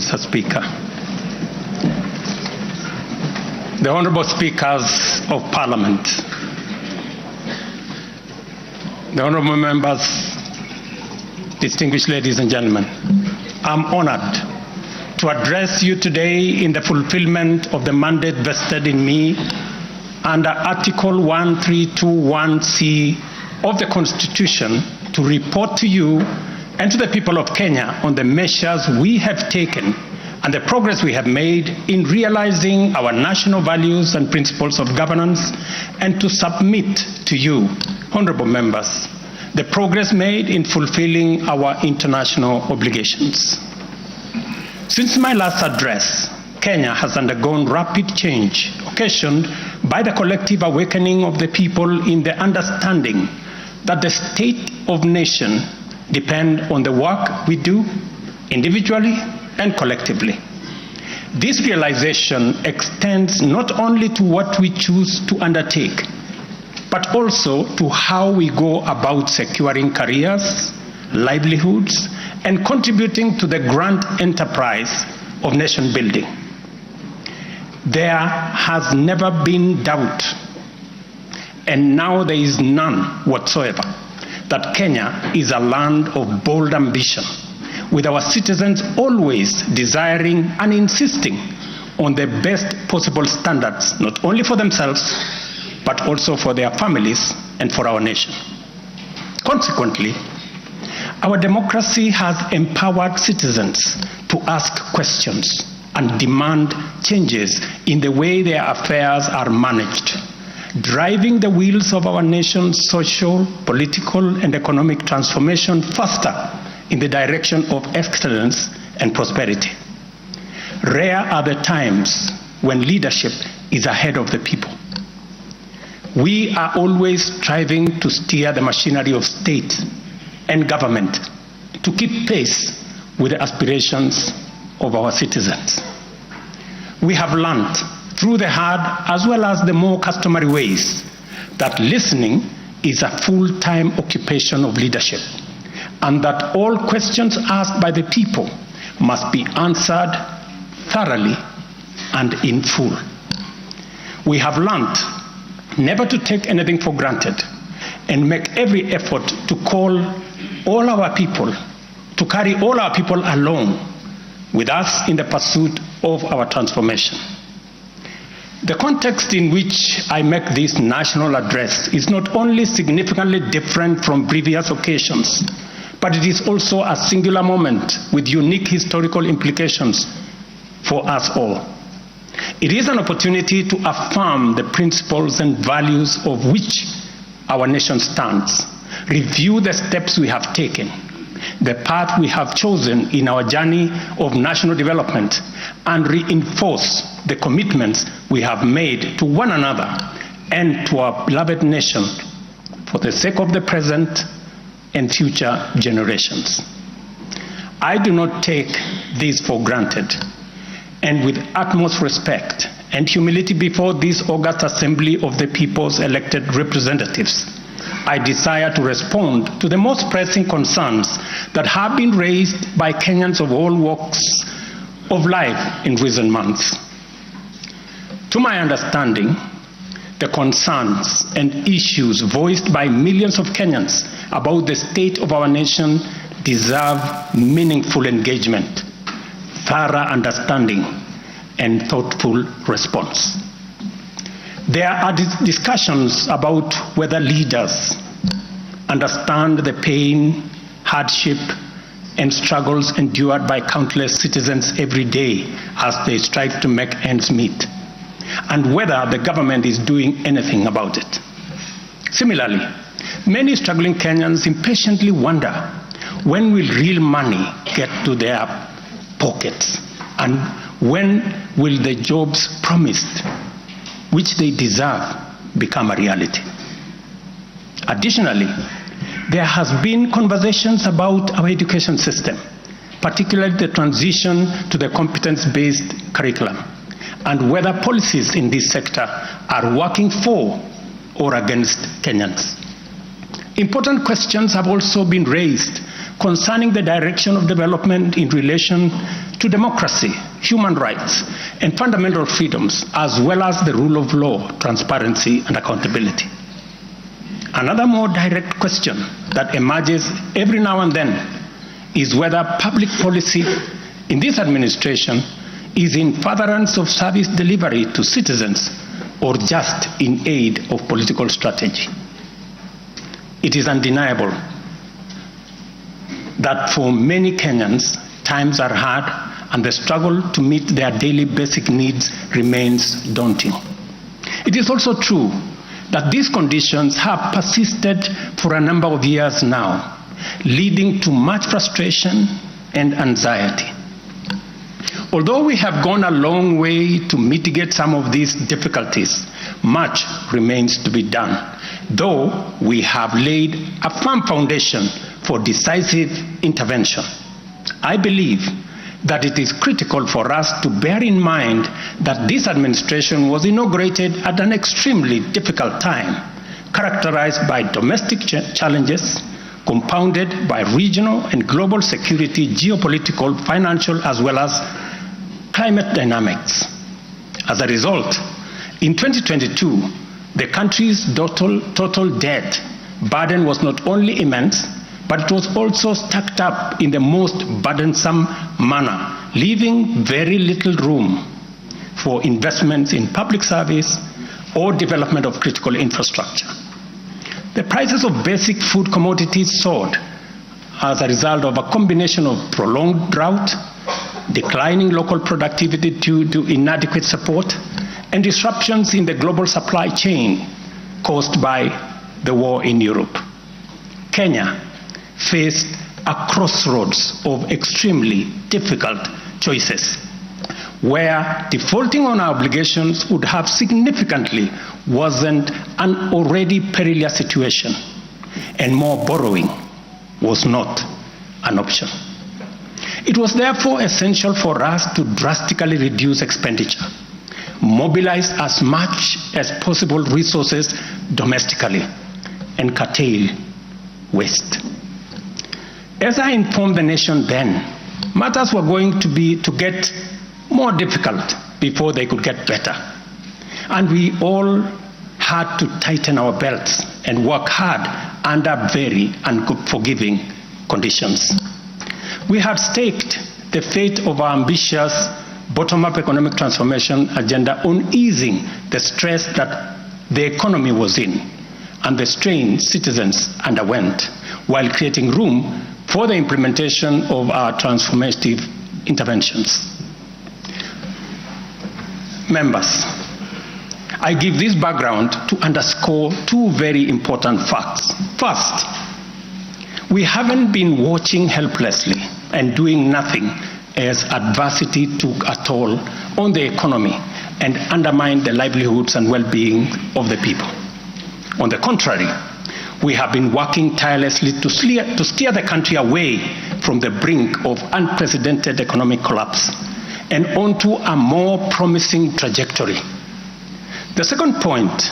Mr. Speaker. The Honorable Speakers of Parliament, the Honorable Members, distinguished ladies and gentlemen, I'm honored to address you today in the fulfillment of the mandate vested in me under Article 1321C of the Constitution to report to you and to the people of Kenya on the measures we have taken and the progress we have made in realizing our national values and principles of governance, and to submit to you, honorable members, the progress made in fulfilling our international obligations. Since my last address, Kenya has undergone rapid change, occasioned by the collective awakening of the people in the understanding that the state of nation depends on the work we do individually and collectively. This realization extends not only to what we choose to undertake, but also to how we go about securing careers, livelihoods, and contributing to the grand enterprise of nation building. There has never been doubt, and now there is none whatsoever, that Kenya is a land of bold ambition, with our citizens always desiring and insisting on the best possible standards, not only for themselves, but also for their families and for our nation. Consequently, our democracy has empowered citizens to ask questions and demand changes in the way their affairs are managed, driving the wheels of our nation's social, political, and economic transformation faster in the direction of excellence and prosperity. Rare are the times when leadership is ahead of the people. We are always striving to steer the machinery of state and government to keep pace with the aspirations of our citizens. We have learned through the hard as well as the more customary ways that listening is a full-time occupation of leadership, and that all questions asked by the people must be answered thoroughly and in full. We have learned never to take anything for granted and make every effort to carry all our people along with us in the pursuit of our transformation. The context in which I make this national address is not only significantly different from previous occasions, but it is also a singular moment with unique historical implications for us all. It is an opportunity to affirm the principles and values of which our nation stands, review the steps we have taken, the path we have chosen in our journey of national development, and reinforce the commitments we have made to one another and to our beloved nation for the sake of the present and future generations. I do not take this for granted, and with utmost respect and humility before this august assembly of the people's elected representatives, I desire to respond to the most pressing concerns that have been raised by Kenyans of all walks of life in recent months. To my understanding, the concerns and issues voiced by millions of Kenyans about the state of our nation deserve meaningful engagement, thorough understanding, and thoughtful response. There are discussions about whether leaders understand the pain, hardship, and struggles endured by countless citizens every day as they strive to make ends meet, and whether the government is doing anything about it. Similarly, many struggling Kenyans impatiently wonder, when will real money get to their pockets, and when will the jobs promised, which they deserve, become a reality? Additionally, there has been conversations about our education system, particularly the transition to the competence-based curriculum, and whether policies in this sector are working for or against Kenyans. Important questions have also been raised concerning the direction of development in relation to democracy, human rights, and fundamental freedoms, as well as the rule of law, transparency, and accountability. Another more direct question that emerges every now and then is whether public policy in this administration is in furtherance of service delivery to citizens or just in aid of political strategy. It is undeniable that for many Kenyans, times are hard and the struggle to meet their daily basic needs remains daunting. It is also true that these conditions have persisted for a number of years now, leading to much frustration and anxiety. Although we have gone a long way to mitigate some of these difficulties, much remains to be done, though we have laid a firm foundation for decisive intervention. I believe that it is critical for us to bear in mind that this administration was inaugurated at an extremely difficult time, characterized by domestic challenges, compounded by regional and global security, geopolitical, financial, as well as climate dynamics. As a result, in 2022, the country's total debt burden was not only immense, but it was also stacked up in the most burdensome manner, leaving very little room for investments in public service or development of critical infrastructure. The prices of basic food commodities soared as a result of a combination of prolonged drought, declining local productivity due to inadequate support, and disruptions in the global supply chain caused by the war in Europe. Kenya faced a crossroads of extremely difficult choices, where defaulting on our obligations would have significantly worsened an already perilous situation, and more borrowing was not an option. It was therefore essential for us to drastically reduce expenditure, mobilize as much as possible resources domestically, and curtail waste. As I informed the nation then, matters were going to get more difficult before they could get better. And we all had to tighten our belts and work hard under very unforgiving conditions. We had staked the fate of our ambitious bottom-up economic transformation agenda on easing the stress that the economy was in and the strain citizens underwent, while creating room for the implementation of our transformative interventions. Members, I give this background to underscore two very important facts. First, we haven't been watching helplessly and doing nothing as adversity took a toll on the economy and undermined the livelihoods and well-being of the people. On the contrary, we have been working tirelessly to steer the country away from the brink of unprecedented economic collapse and onto a more promising trajectory. The second point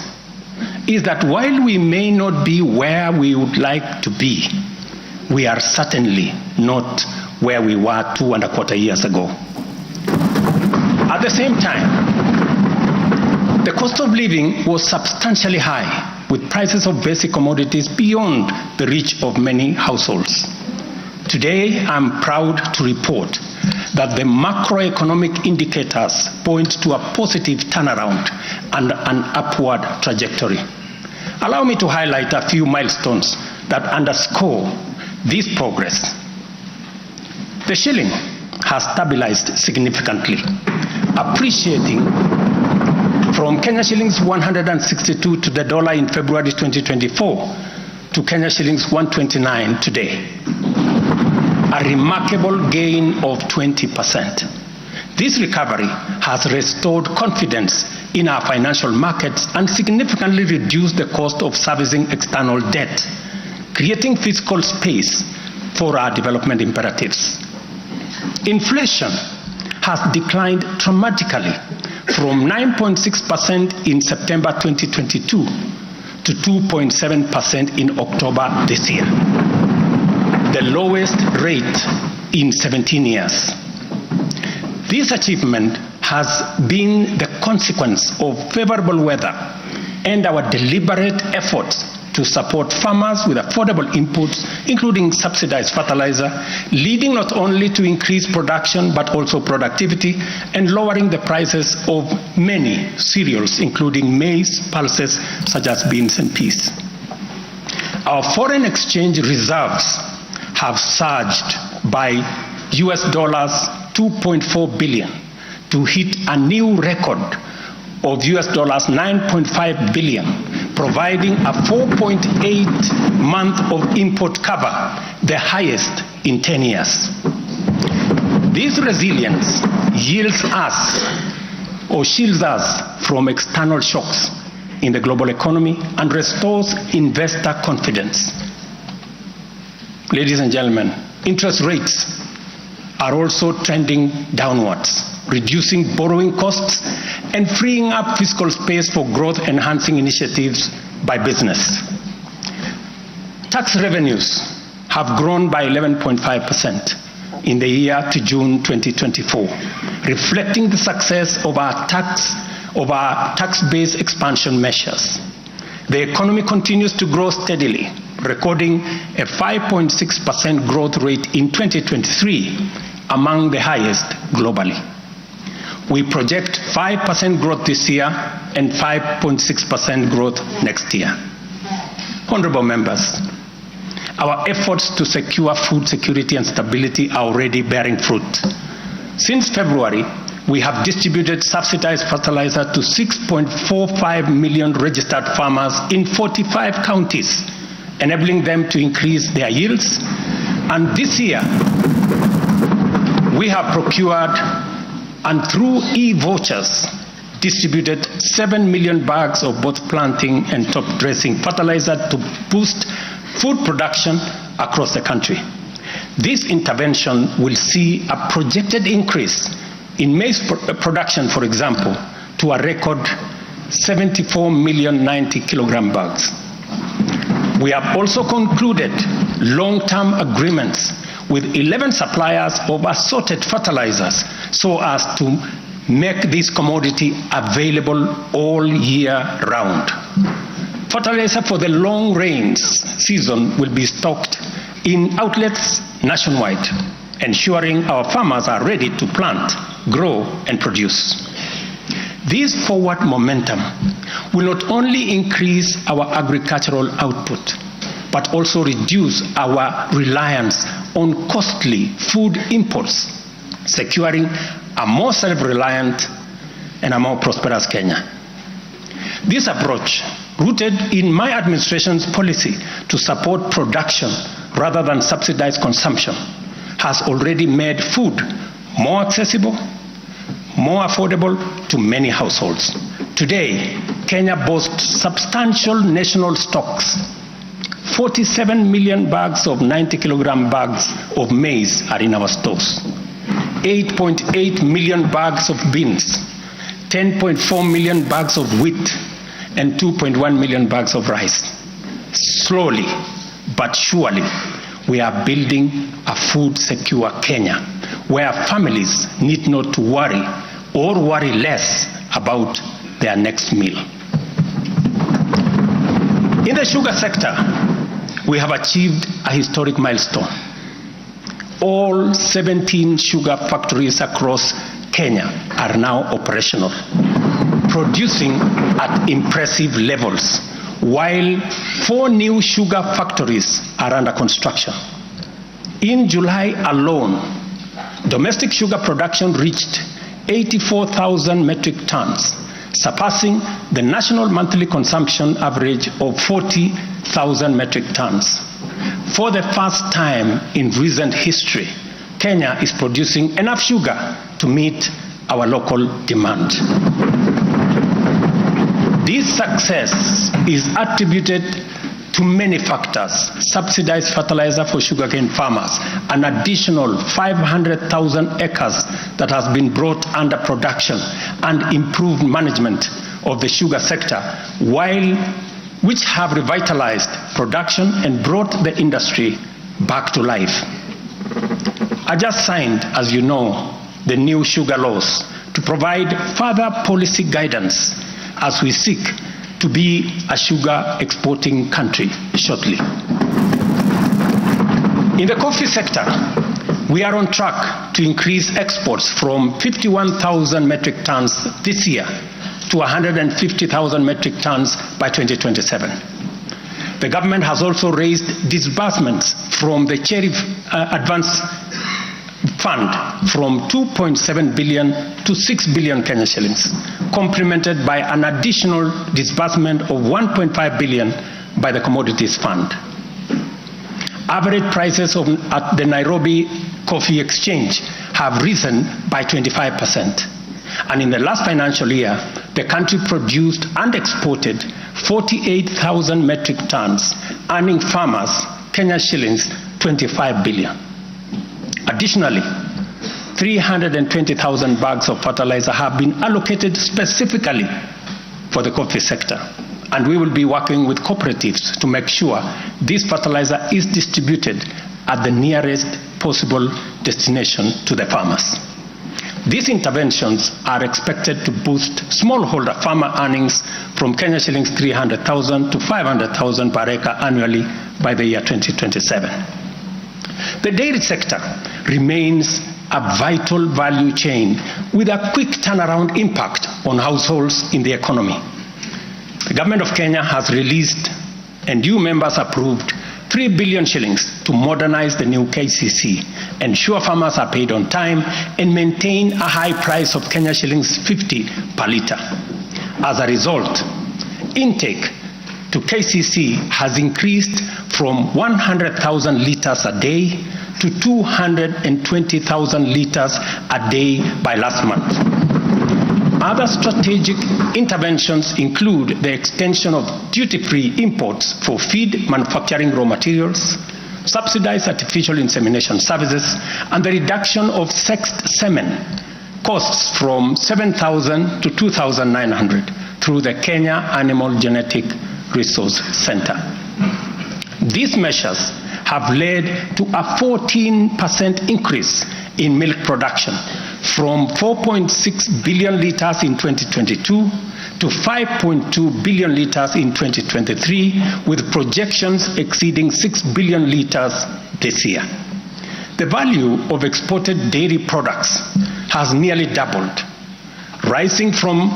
is that while we may not be where we would like to be, we are certainly not where we were 2.25 years ago. At the same time, the cost of living was substantially high, with prices of basic commodities beyond the reach of many households. Today, I'm proud to report that the macroeconomic indicators point to a positive turnaround and an upward trajectory. Allow me to highlight a few milestones that underscore this progress. The shilling has stabilized significantly, appreciating from Kenya shillings 162 to the dollar in February 2024 to Kenya shillings 129 today, a remarkable gain of 20%. This recovery has restored confidence in our financial markets and significantly reduced the cost of servicing external debt, creating fiscal space for our development imperatives. Inflation has declined dramatically from 9.6% in September 2022 to 2.7% in October this year, the lowest rate in 17 years. This achievement has been the consequence of favorable weather and our deliberate efforts to support farmers with affordable inputs, including subsidized fertilizer, leading not only to increased production but also productivity and lowering the prices of many cereals, including maize, pulses such as beans and peas. Our foreign exchange reserves have surged by US dollars 2.4 billion to hit a new record of US dollars 9.5 billion, providing a 4.8-month of import cover, the highest in 10 years. This resilience yields us or shields us from external shocks in the global economy and restores investor confidence. Ladies and gentlemen, interest rates are also trending downwards, reducing borrowing costs and freeing up fiscal space for growth-enhancing initiatives by business. Tax revenues have grown by 11.5% in the year to June 2024, reflecting the success of our tax-based expansion measures. The economy continues to grow steadily, recording a 5.6% growth rate in 2023, among the highest globally. We project 5% growth this year and 5.6% growth next year. Honorable members, our efforts to secure food security and stability are already bearing fruit. Since February, we have distributed subsidized fertilizer to 6.45 million registered farmers in 45 counties, enabling them to increase their yields. And this year, we have procured and through e-vouchers distributed 7 million bags of both planting and top dressing fertilizer to boost food production across the country. This intervention will see a projected increase in maize production, for example, to a record 74 million 90 kilogram bags. We have also concluded long-term agreements with 11 suppliers of assorted fertilizers so as to make this commodity available all year round. Fertilizer for the long rains season will be stocked in outlets nationwide, ensuring our farmers are ready to plant, grow, and produce. This forward momentum will not only increase our agricultural output, but also reduce our reliance on costly food imports, securing a more self-reliant and a more prosperous Kenya. This approach, rooted in my administration's policy to support production rather than subsidize consumption, has already made food more accessible, more affordable to many households. Today, Kenya boasts substantial national stocks. 47 million bags of 90 kilogram bags of maize are in our stores. 8.8 million bags of beans, 10.4 million bags of wheat, and 2.1 million bags of rice. Slowly but surely, we are building a food-secure Kenya, where families need not to worry or worry less about their next meal. In the sugar sector, we have achieved a historic milestone. All 17 sugar factories across Kenya are now operational, producing at impressive levels, while 4 new sugar factories are under construction. In July alone, domestic sugar production reached 84,000 metric tons, surpassing the national monthly consumption average of 40,000 metric tons. For the first time in recent history, Kenya is producing enough sugar to meet our local demand. This success is attributed to many factors: subsidized fertilizer for sugarcane farmers, an additional 500,000 acres that has been brought under production, and improved management of the sugar sector, which have revitalized production and brought the industry back to life. I just signed, as you know, the new sugar laws to provide further policy guidance as we seek to be a sugar exporting country shortly. In the coffee sector, we are on track to increase exports from 51,000 metric tons this year to 150,000 metric tons by 2027. The government has also raised disbursements from the Cherry Advance Fund from 2.7 billion to 6 billion Kenya shillings, complemented by an additional disbursement of 1.5 billion by the Commodities Fund. Average prices at the Nairobi Coffee Exchange have risen by 25%. And in the last financial year, the country produced and exported 48,000 metric tons, earning farmers Kenya shillings 25 billion. Additionally, 320,000 bags of fertilizer have been allocated specifically for the coffee sector, and we will be working with cooperatives to make sure this fertilizer is distributed at the nearest possible destination to the farmers. These interventions are expected to boost smallholder farmer earnings from Kenya shillings 300,000 to 500,000 per acre annually by the year 2027. The dairy sector remains a vital value chain with a quick turnaround impact on households in the economy. The government of Kenya has released and you members approved 3 billion shillings to modernize the new KCC, ensure farmers are paid on time, and maintain a high price of Kenya shillings 50 per litre. As a result, intake to KCC has increased from 100,000 litres a day to 220,000 litres a day by last month. Other strategic interventions include the extension of duty-free imports for feed manufacturing raw materials, subsidized artificial insemination services, and the reduction of sexed semen costs from 7,000 to 2,900 through the Kenya Animal Genetic Resource Center. These measures have led to a 14% increase in milk production from 4.6 billion litres in 2022 to 5.2 billion litres in 2023, with projections exceeding 6 billion litres this year. The value of exported dairy products has nearly doubled, rising from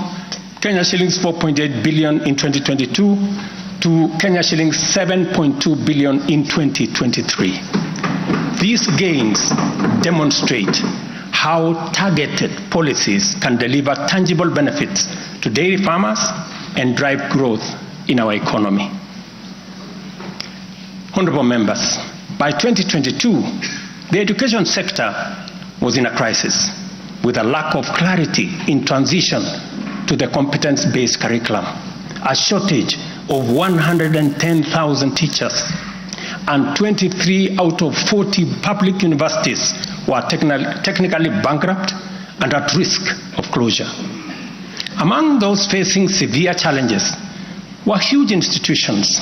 Kenya shillings 4.8 billion in 2022 to Kenya shillings 7.2 billion in 2023. These gains demonstrate how targeted policies can deliver tangible benefits to dairy farmers and drive growth in our economy. Honorable members, by 2022, the education sector was in a crisis with a lack of clarity in transition to the competence-based curriculum, a shortage of 110,000 teachers, and 23 out of 40 public universities were technically bankrupt and at risk of closure. Among those facing severe challenges were huge institutions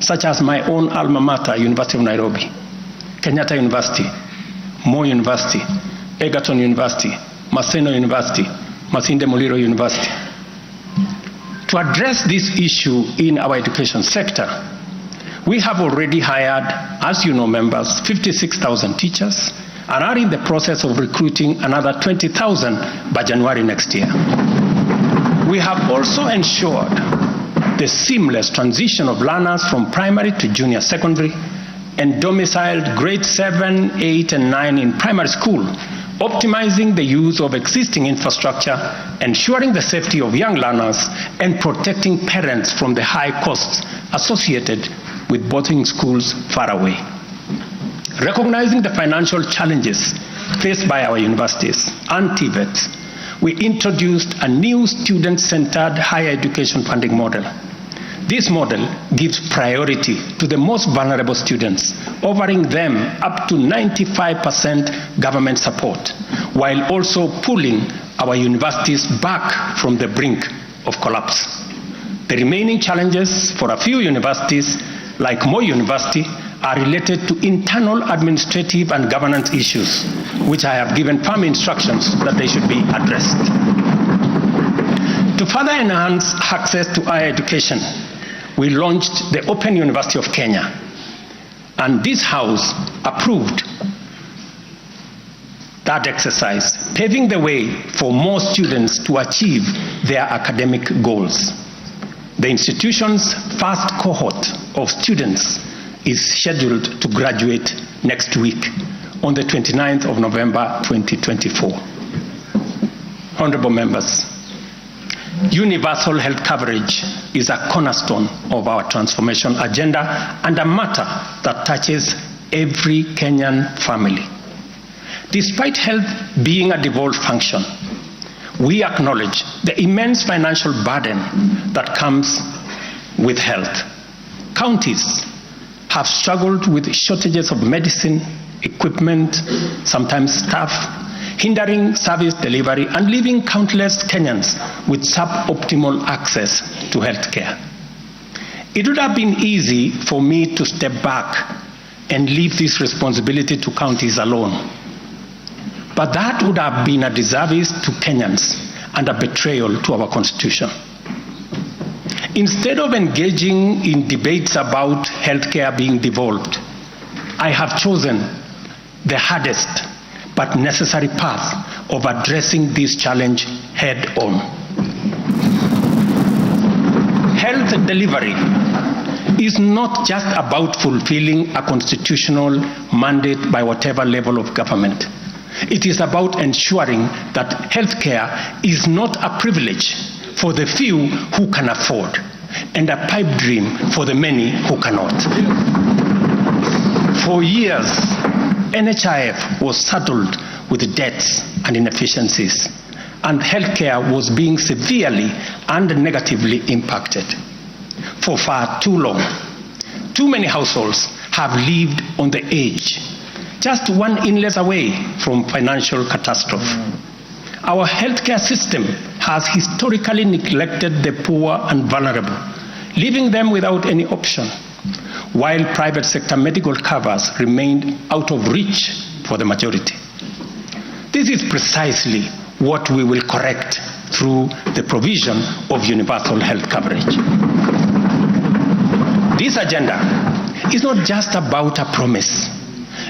such as my own alma mater, University of Nairobi, Kenyatta University, Moi University, Egerton University, Maseno University, Masinde Muliro University. To address this issue in our education sector, we have already hired, as you know, members, 56,000 teachers and are in the process of recruiting another 20,000 by January next year. We have also ensured the seamless transition of learners from primary to junior secondary and domiciled grade 7, 8, and 9 in primary school, optimizing the use of existing infrastructure, ensuring the safety of young learners, and protecting parents from the high costs associated with boarding schools far away. Recognizing the financial challenges faced by our universities and TVETs, we introduced a new student-centered higher education funding model. This model gives priority to the most vulnerable students, offering them up to 95% government support, while also pulling our universities back from the brink of collapse. The remaining challenges for a few universities, like Moi University, are related to internal administrative and governance issues, which I have given firm instructions that they should be addressed. To further enhance access to higher education, we launched the Open University of Kenya, and this House approved that exercise, paving the way for more students to achieve their academic goals. The institution's first cohort of students is scheduled to graduate next week on the 29th of November 2024. Honorable members, universal health coverage is a cornerstone of our transformation agenda and a matter that touches every Kenyan family. Despite health being a devolved function, we acknowledge the immense financial burden that comes with health. Counties have struggled with shortages of medicine, equipment, sometimes staff, hindering service delivery and leaving countless Kenyans with suboptimal access to health care. It would have been easy for me to step back and leave this responsibility to counties alone. But that would have been a disservice to Kenyans and a betrayal to our Constitution. Instead of engaging in debates about healthcare being devolved, I have chosen the hardest but necessary path of addressing this challenge head on. Health delivery is not just about fulfilling a constitutional mandate by whatever level of government. It is about ensuring that healthcare is not a privilege for the few who can afford and a pipe dream for the many who cannot. For years, NHIF was saddled with debts and inefficiencies, and healthcare was being severely and negatively impacted. For far too long, too many households have lived on the edge, just one illness away from financial catastrophe. Our healthcare system has historically neglected the poor and vulnerable, leaving them without any option, while private sector medical covers remained out of reach for the majority. This is precisely what we will correct through the provision of universal health coverage. This agenda is not just about a promise.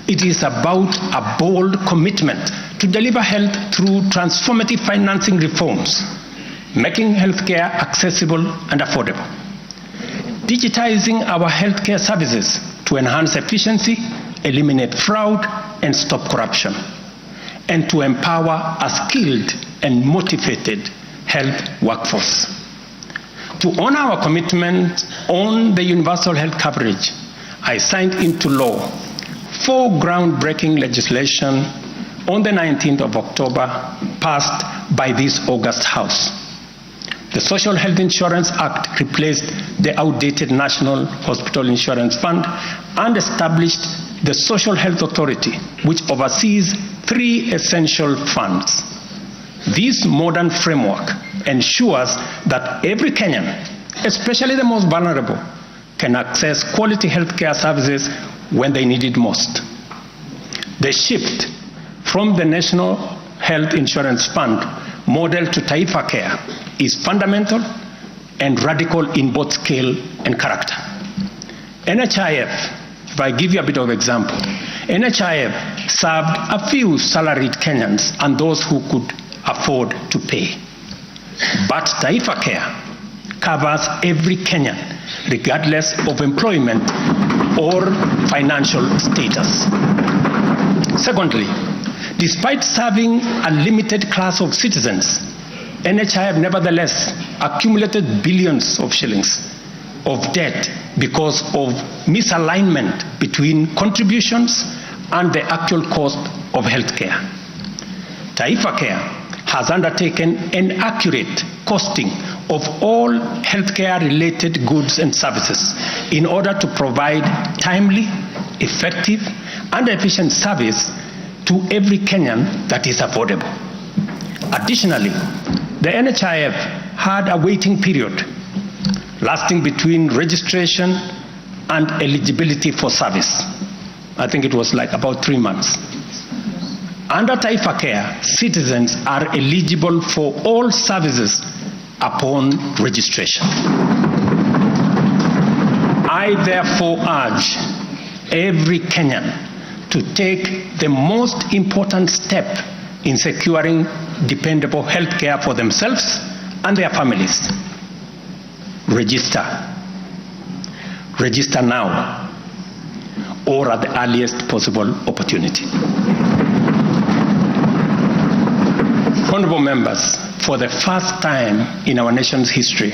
It is about a bold commitment to deliver health through transformative financing reforms, making healthcare accessible and affordable, digitizing our healthcare services to enhance efficiency, eliminate fraud, and stop corruption, and to empower a skilled and motivated health workforce. To honor our commitment on the universal health coverage, I signed into law 4 groundbreaking legislation on the 19th of October, passed by this August House. The Social Health Insurance Act replaced the outdated National Hospital Insurance Fund and established the Social Health Authority, which oversees 3 essential funds. This modern framework ensures that every Kenyan, especially the most vulnerable, can access quality healthcare services when they need it most. The shift from the National Health Insurance Fund model to Taifa Care is fundamental and radical in both scale and character. NHIF, if I give you a bit of example, NHIF served a few salaried Kenyans and those who could afford to pay. But Taifa Care covers every Kenyan, regardless of employment or financial status. Secondly, despite serving a limited class of citizens, NHIF nevertheless accumulated billions of shillings of debt because of misalignment between contributions and the actual cost of healthcare. Taifa Care has undertaken an accurate costing of all healthcare-related goods and services in order to provide timely, effective, and efficient service to every Kenyan that is affordable. Additionally, the NHIF had a waiting period lasting between registration and eligibility for service. I think it was like about 3 months. Under Taifa Care, citizens are eligible for all services upon registration. I therefore urge every Kenyan to take the most important step in securing dependable health care for themselves and their families. Register. Register now or at the earliest possible opportunity. Honorable members, for the first time in our nation's history,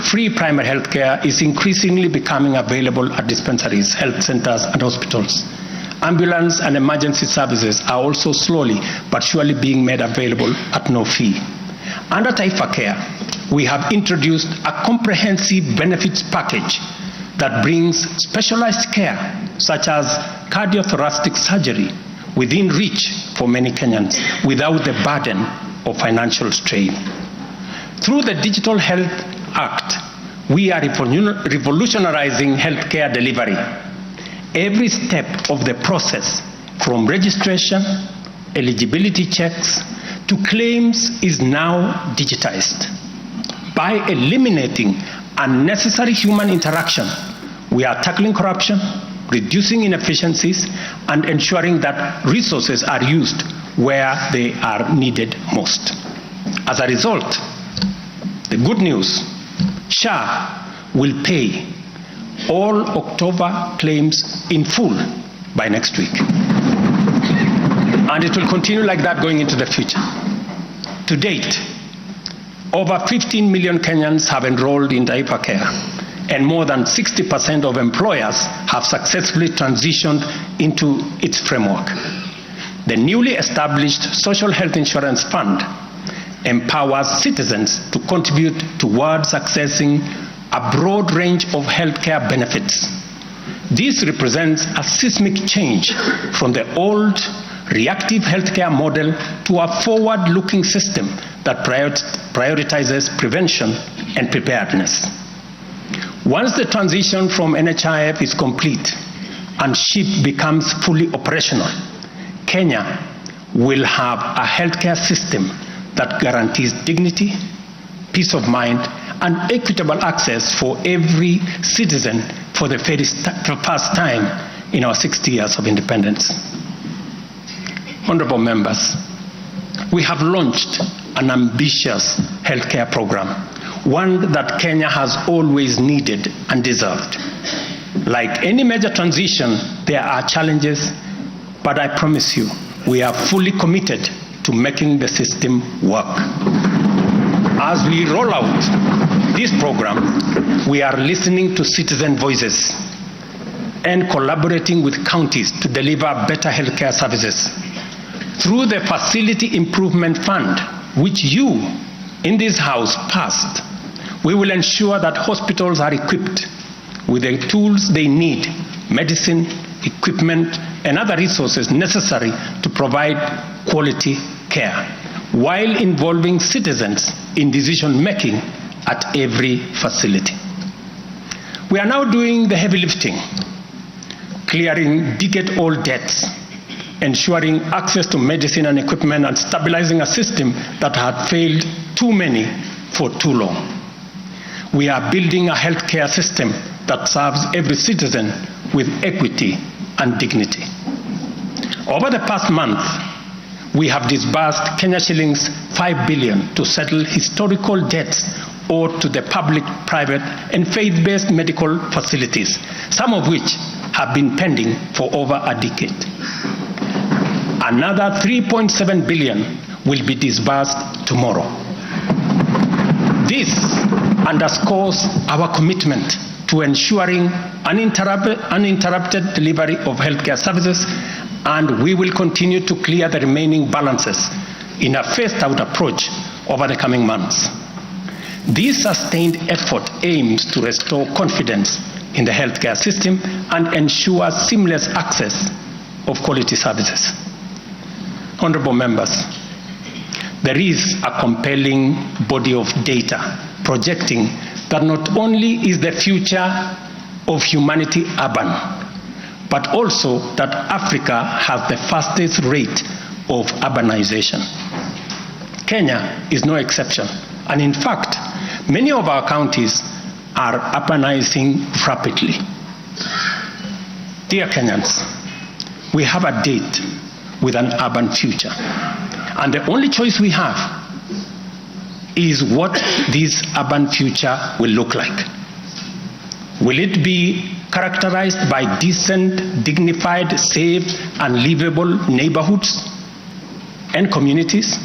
free primary health care is increasingly becoming available at dispensaries, health centers, and hospitals. Ambulance and emergency services are also slowly but surely being made available at no fee. Under Taifa Care, we have introduced a comprehensive benefits package that brings specialized care, such as cardiothoracic surgery, within reach for many Kenyans without the burden of financial strain. Through the Digital Health Act, we are revolutionizing healthcare delivery. Every step of the process, from registration, eligibility checks, to claims, is now digitized. By eliminating unnecessary human interaction, we are tackling corruption, reducing inefficiencies, and ensuring that resources are used where they are needed most. As a result, the good news, SHA will pay all October claims in full by next week. And it will continue like that going into the future. To date, over 15 million Kenyans have enrolled in Taifa Care, and more than 60% of employers have successfully transitioned into its framework. The newly established Social Health Insurance Fund empowers citizens to contribute towards accessing a broad range of healthcare benefits. This represents a seismic change from the old reactive healthcare model to a forward-looking system that prioritizes prevention and preparedness. Once the transition from NHIF is complete and SHIP becomes fully operational, Kenya will have a healthcare system that guarantees dignity, peace of mind, and equitable access for every citizen for the first time in our 60 years of independence. Honorable members, we have launched an ambitious healthcare program, one that Kenya has always needed and deserved. Like any major transition, there are challenges, but I promise you, we are fully committed to making the system work. As we roll out this program, we are listening to citizen voices and collaborating with counties to deliver better healthcare services. Through the Facility Improvement Fund, which you in this House passed, we will ensure that hospitals are equipped with the tools they need, medicine, equipment, and other resources necessary to provide quality care, while involving citizens in decision-making at every facility. We are now doing the heavy lifting, clearing decade-old debts, ensuring access to medicine and equipment, and stabilizing a system that had failed too many for too long. We are building a healthcare system that serves every citizen with equity and dignity. Over the past month, we have disbursed Kenya shillings 5 billion to settle historical debts owed to the public, private, and faith-based medical facilities, some of which have been pending for over a decade. Another 3.7 billion will be disbursed tomorrow. This underscores our commitment to ensuring uninterrupted delivery of healthcare services, and we will continue to clear the remaining balances in a phased-out approach over the coming months. This sustained effort aims to restore confidence in the healthcare system and ensure seamless access of quality services. Honorable members, there is a compelling body of data projecting that not only is the future of humanity urban, but also that Africa has the fastest rate of urbanization. Kenya is no exception, and in fact, many of our counties are urbanizing rapidly. Dear Kenyans, we have a date with an urban future, and the only choice we have is what this urban future will look like. Will it be characterized by decent, dignified, safe, and livable neighborhoods and communities?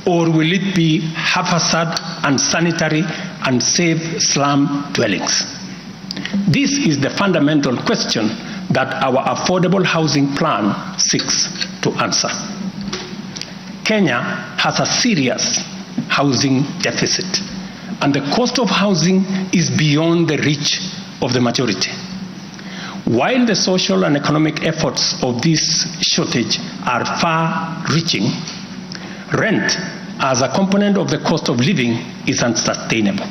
Or will it be haphazard, unsanitary, unsafe slum dwellings? This is the fundamental question that our affordable housing plan seeks to answer. Kenya has a serious housing deficit, and the cost of housing is beyond the reach of the majority. While the social and economic efforts of this shortage are far-reaching, rent as a component of the cost of living is unsustainable.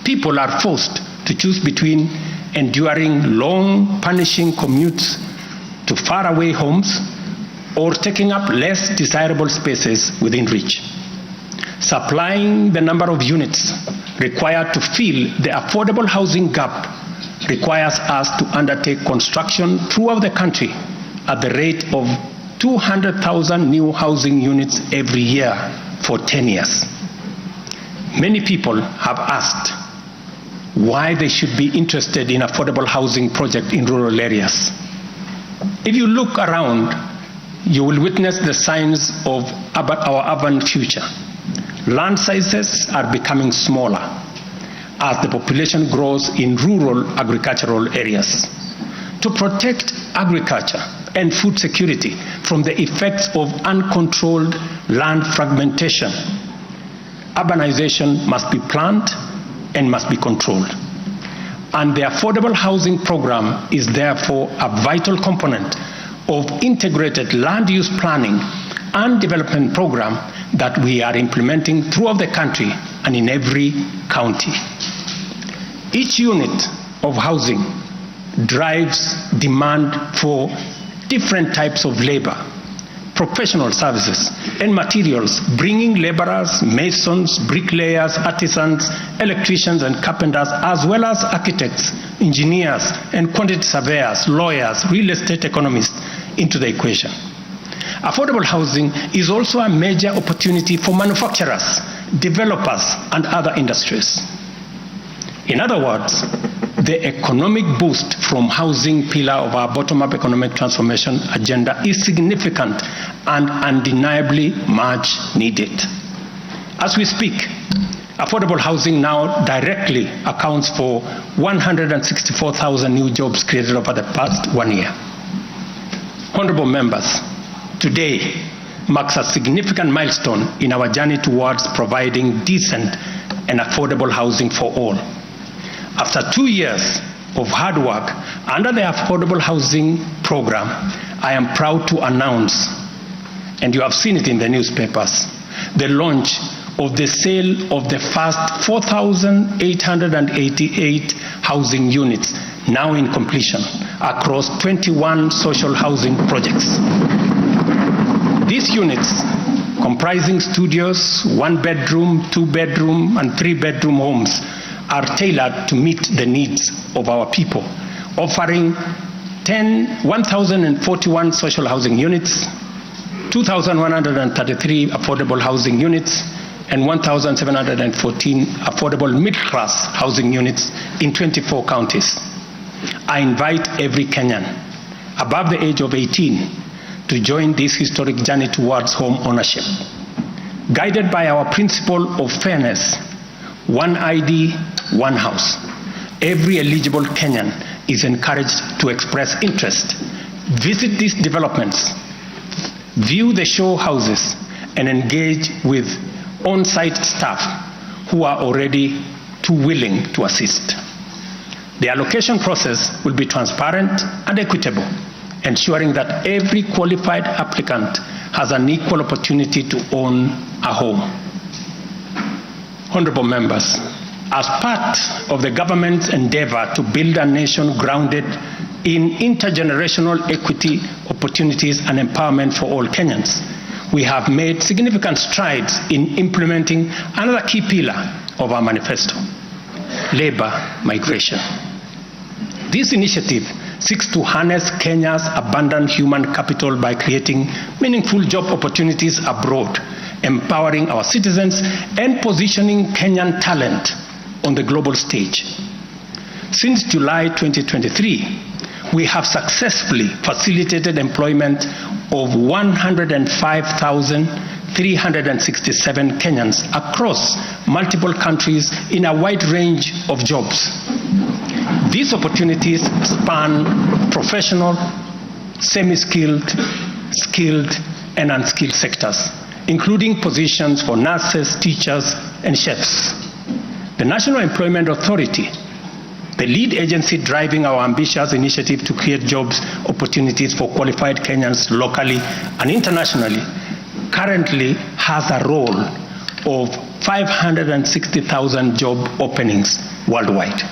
People are forced to choose between enduring long, punishing commutes to faraway homes or taking up less desirable spaces within reach. Supplying the number of units required to fill the affordable housing gap requires us to undertake construction throughout the country at the rate of 200,000 new housing units every year for 10 years. Many people have asked why they should be interested in affordable housing projects in rural areas. If you look around, you will witness the signs of our urban future. Land sizes are becoming smaller as the population grows in rural agricultural areas. To protect agriculture and food security from the effects of uncontrolled land fragmentation, urbanization must be planned and must be controlled. And the affordable housing program is therefore a vital component of integrated land use planning and development program that we are implementing throughout the country and in every county. Each unit of housing drives demand for different types of labor, professional services, and materials, bringing laborers, masons, bricklayers, artisans, electricians, and carpenters, as well as architects, engineers, and quantity surveyors, lawyers, real estate economists into the equation. Affordable housing is also a major opportunity for manufacturers, developers, and other industries. In other words, the economic boost from housing pillar of our bottom-up economic transformation agenda is significant and undeniably much needed. As we speak, affordable housing now directly accounts for 164,000 new jobs created over the past 1 year. Honorable members, today marks a significant milestone in our journey towards providing decent and affordable housing for all. After 2 years of hard work under the Affordable Housing Program, I am proud to announce, and you have seen it in the newspapers, the launch of the sale of the first 4,888 housing units, now in completion, across 21 social housing projects. These units, comprising studios, 1-bedroom, 2-bedroom, and 3-bedroom homes, are tailored to meet the needs of our people, offering 1,041 social housing units, 2,133 affordable housing units, and 1,714 affordable middle-class housing units in 24 counties. I invite every Kenyan above the age of 18 to join this historic journey towards home ownership. Guided by our principle of fairness, one ID, one house, every eligible Kenyan is encouraged to express interest, visit these developments, view the show houses, and engage with on-site staff who are already too willing to assist. The allocation process will be transparent and equitable, ensuring that every qualified applicant has an equal opportunity to own a home. Honorable members, As part of the government's endeavor to build a nation grounded in intergenerational equity, opportunities, and empowerment for all Kenyans, we have made significant strides in implementing another key pillar of our manifesto, labor migration. This initiative seeks to harness Kenya's abundant human capital by creating meaningful job opportunities abroad, empowering our citizens, and positioning Kenyan talent on the global stage. Since July 2023, we have successfully facilitated employment of 105,367 Kenyans across multiple countries in a wide range of jobs. These opportunities span professional, semi-skilled, skilled, and unskilled sectors, including positions for nurses, teachers, and chefs. The National Employment Authority, the lead agency driving our ambitious initiative to create jobs opportunities for qualified Kenyans locally and internationally, currently has a roll of 560,000 job openings worldwide.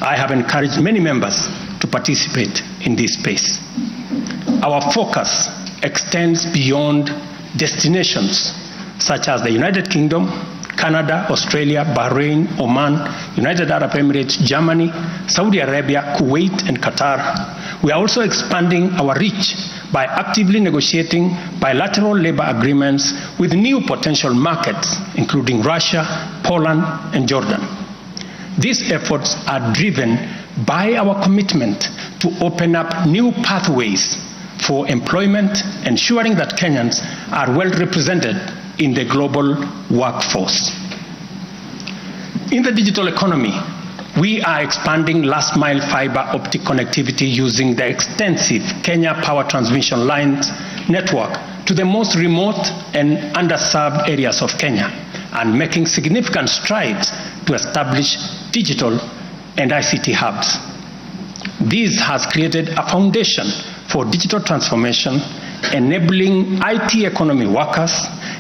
I have encouraged many members to participate in this space. Our focus extends beyond destinations such as the United Kingdom, Canada, Australia, Bahrain, Oman, United Arab Emirates, Germany, Saudi Arabia, Kuwait, and Qatar. We are also expanding our reach by actively negotiating bilateral labor agreements with new potential markets, including Russia, Poland, and Jordan. These efforts are driven by our commitment to open up new pathways for employment, ensuring that Kenyans are well represented in the global workforce. In the digital economy, we are expanding last-mile fiber optic connectivity using the extensive Kenya Power Transmission Lines network to the most remote and underserved areas of Kenya, and making significant strides to establish digital and ICT hubs. This has created a foundation for digital transformation, enabling IT economy workers,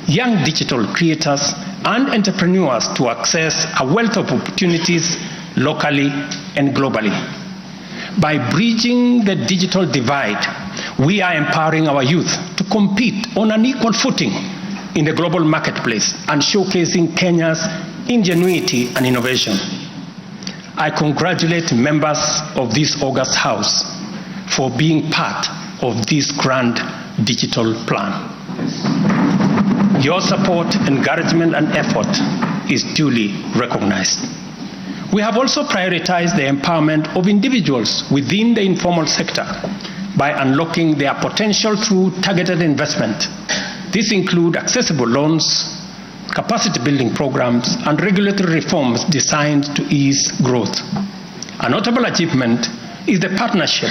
young digital creators, and entrepreneurs to access a wealth of opportunities locally and globally. By bridging the digital divide, we are empowering our youth to compete on an equal footing in the global marketplace and showcasing Kenya's ingenuity and innovation. I congratulate members of this august House for being part of this grand digital plan. Your support, encouragement, and effort is duly recognized. We have also prioritized the empowerment of individuals within the informal sector by unlocking their potential through targeted investment. This includes accessible loans, capacity building programs, and regulatory reforms designed to ease growth. A notable achievement is the partnership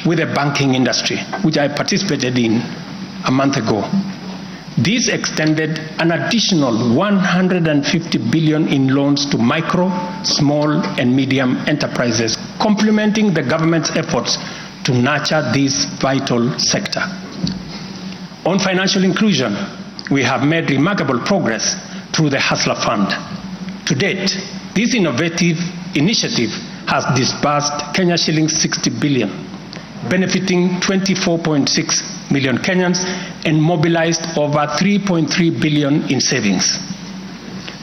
with the banking industry, which I participated in a month ago. This extended an additional 150 billion in loans to micro, small, and medium enterprises, complementing the government's efforts to nurture this vital sector. On financial inclusion, we have made remarkable progress through the Hustler Fund. To date, this innovative initiative has disbursed Kenya shillings 60 billion, benefiting 24.6 million Kenyans and mobilized over 3.3 billion in savings.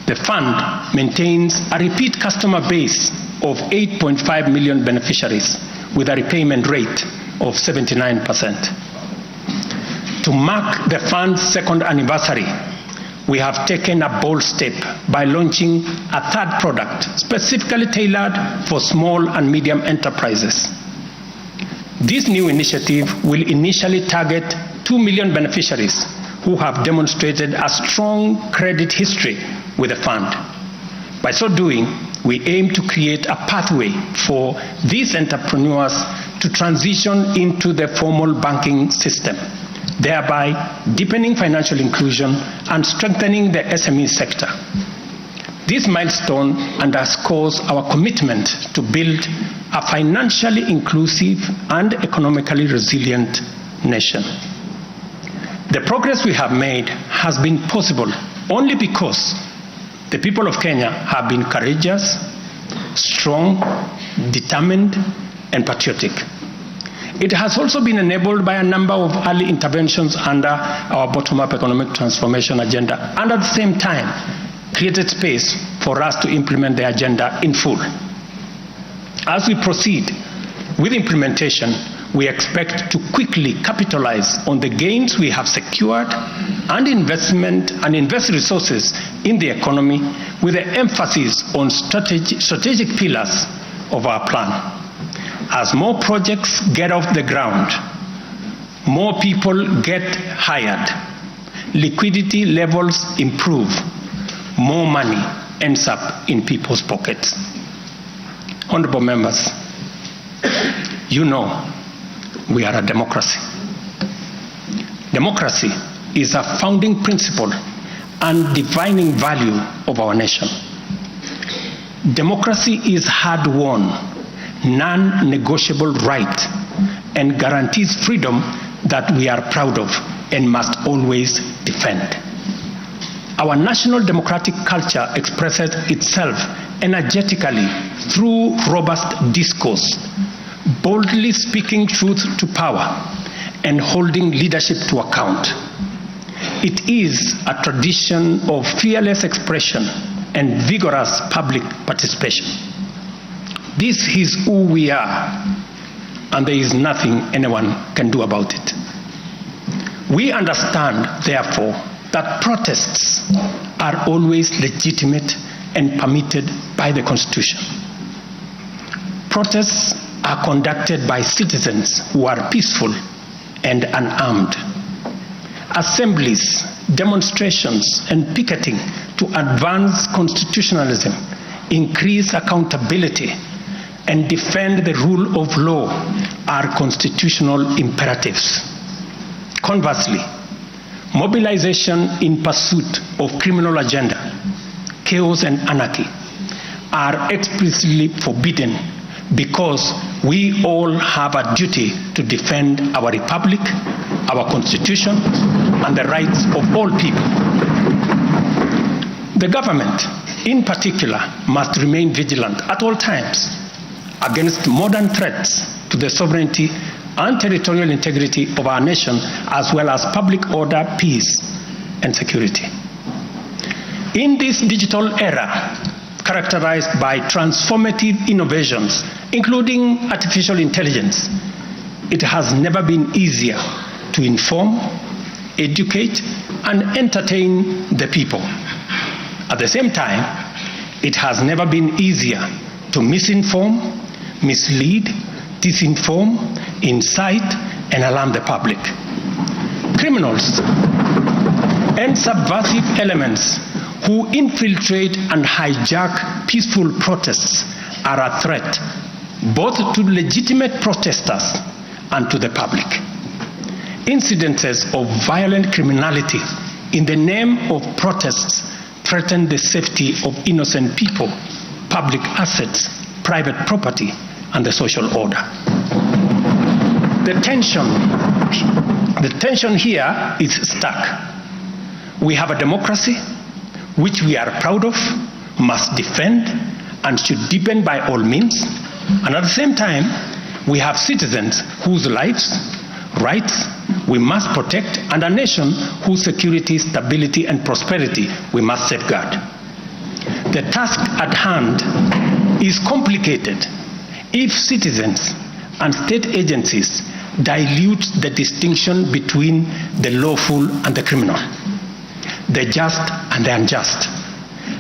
The fund maintains a repeat customer base of 8.5 million beneficiaries with a repayment rate of 79%. To mark the fund's second anniversary, we have taken a bold step by launching a third product specifically tailored for small and medium enterprises. This new initiative will initially target 2 million beneficiaries who have demonstrated a strong credit history with the fund. By so doing, we aim to create a pathway for these entrepreneurs to transition into the formal banking system, thereby deepening financial inclusion and strengthening the SME sector. This milestone underscores our commitment to build a financially inclusive and economically resilient nation. The progress we have made has been possible only because The people of Kenya have been courageous, strong, determined, and patriotic. It has also been enabled by a number of early interventions under our bottom-up economic transformation agenda, and at the same time, created space for us to implement the agenda in full. As we proceed with implementation, we expect to quickly capitalize on the gains we have secured and invest resources in the economy with the emphasis on strategic pillars of our plan. As more projects get off the ground, more people get hired, liquidity levels improve, more money ends up in people's pockets. Honorable members, you know we are a democracy. Democracy is a founding principle and defining value of our nation. Democracy is hard-won, non-negotiable right and guarantees freedom that we are proud of and must always defend. Our national democratic culture expresses itself energetically through robust discourse, boldly speaking truth to power and holding leadership to account. It is a tradition of fearless expression and vigorous public participation. This is who we are, and there is nothing anyone can do about it. We understand, therefore, that protests are always legitimate and permitted by the Constitution. Protests are conducted by citizens who are peaceful and unarmed. Assemblies, demonstrations, and picketing to advance constitutionalism, increase accountability, and defend the rule of law are constitutional imperatives. Conversely, mobilization in pursuit of criminal agenda, chaos and anarchy are explicitly forbidden because we all have a duty to defend our republic, our constitution, and the rights of all people. The government, in particular, must remain vigilant at all times against modern threats to the sovereignty and territorial integrity of our nation, as well as public order, peace, and security. In this digital era, characterized by transformative innovations, including artificial intelligence, it has never been easier to inform, educate, and entertain the people. At the same time, it has never been easier to misinform, mislead, disinform, incite, and alarm the public. Criminals and subversive elements who infiltrate and hijack peaceful protests are a threat both to legitimate protesters and to the public. Incidences of violent criminality in the name of protests threaten the safety of innocent people, public assets, private property, and the social order. The tension here is stark. We have a democracy which we are proud of, must defend, and should deepen by all means. And at the same time, we have citizens whose lives, rights we must protect, and a nation whose security, stability, and prosperity we must safeguard. The task at hand is complicated if citizens and state agencies dilute the distinction between the lawful and the criminal, the just and the unjust,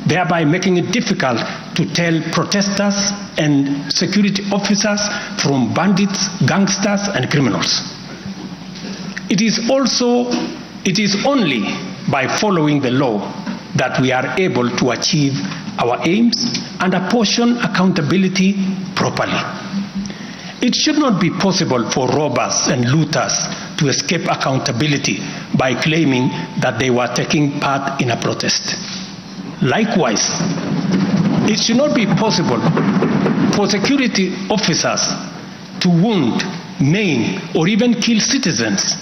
thereby making it difficult to tell protesters and security officers from bandits, gangsters, and criminals. It is only by following the law that we are able to achieve our aims and apportion accountability properly. It should not be possible for robbers and looters to escape accountability by claiming that they were taking part in a protest. Likewise, it should not be possible for security officers to wound, maim, or even kill citizens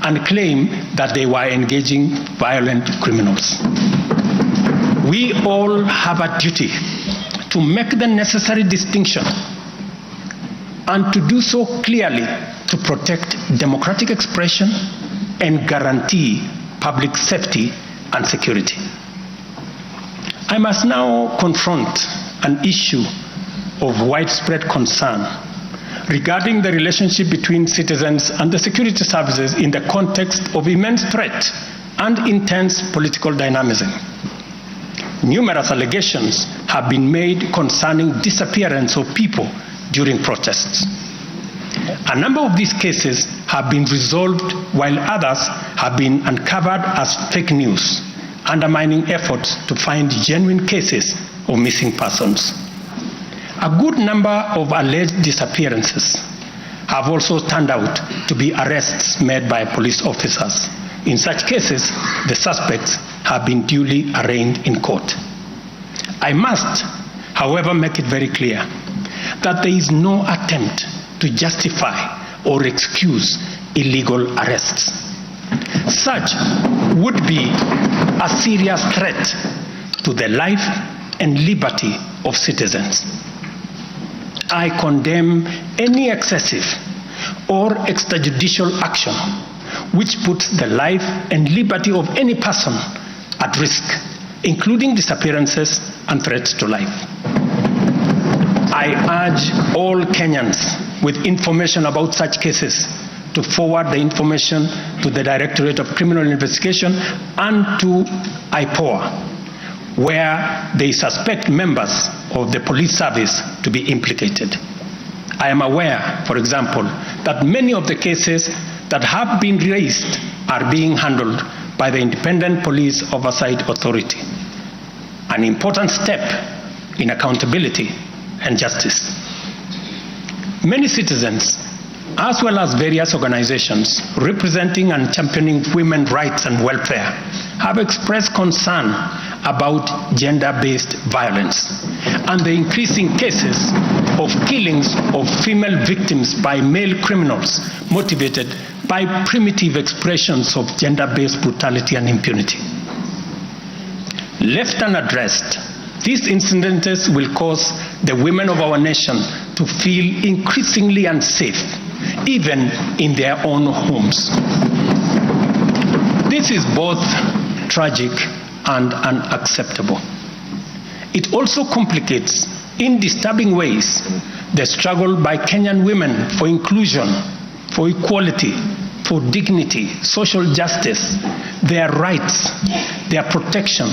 and claim that they were engaging violent criminals. We all have a duty to make the necessary distinction and to do so clearly to protect democratic expression and guarantee public safety and security. I must now confront an issue of widespread concern regarding the relationship between citizens and the security services in the context of immense threat and intense political dynamism. Numerous allegations have been made concerning disappearance of people during protests. A number of these cases have been resolved, while others have been uncovered as fake news, undermining efforts to find genuine cases of missing persons. A good number of alleged disappearances have also turned out to be arrests made by police officers. In such cases, the suspects have been duly arraigned in court. I must, however, make it very clear that there is no attempt to justify or excuse illegal arrests. Such would be a serious threat to the life and liberty of citizens. I condemn any excessive or extrajudicial action which puts the life and liberty of any person at risk, including disappearances and threats to life. I urge all Kenyans with information about such cases to forward the information to the Directorate of Criminal Investigation and to IPOA, where they suspect members of the police service to be implicated. I am aware, for example, that many of the cases that have been raised are being handled by the Independent Police Oversight Authority, an important step in accountability and justice. Many citizens, as well as various organizations representing and championing women's rights and welfare, have expressed concern about gender-based violence and the increasing cases of killings of female victims by male criminals motivated by primitive expressions of gender-based brutality and impunity. Left unaddressed, these incidents will cause the women of our nation to feel increasingly unsafe, even in their own homes. This is both tragic and unacceptable. It also complicates, in disturbing ways, the struggle by Kenyan women for inclusion, for equality, for dignity, social justice, their rights, their protection,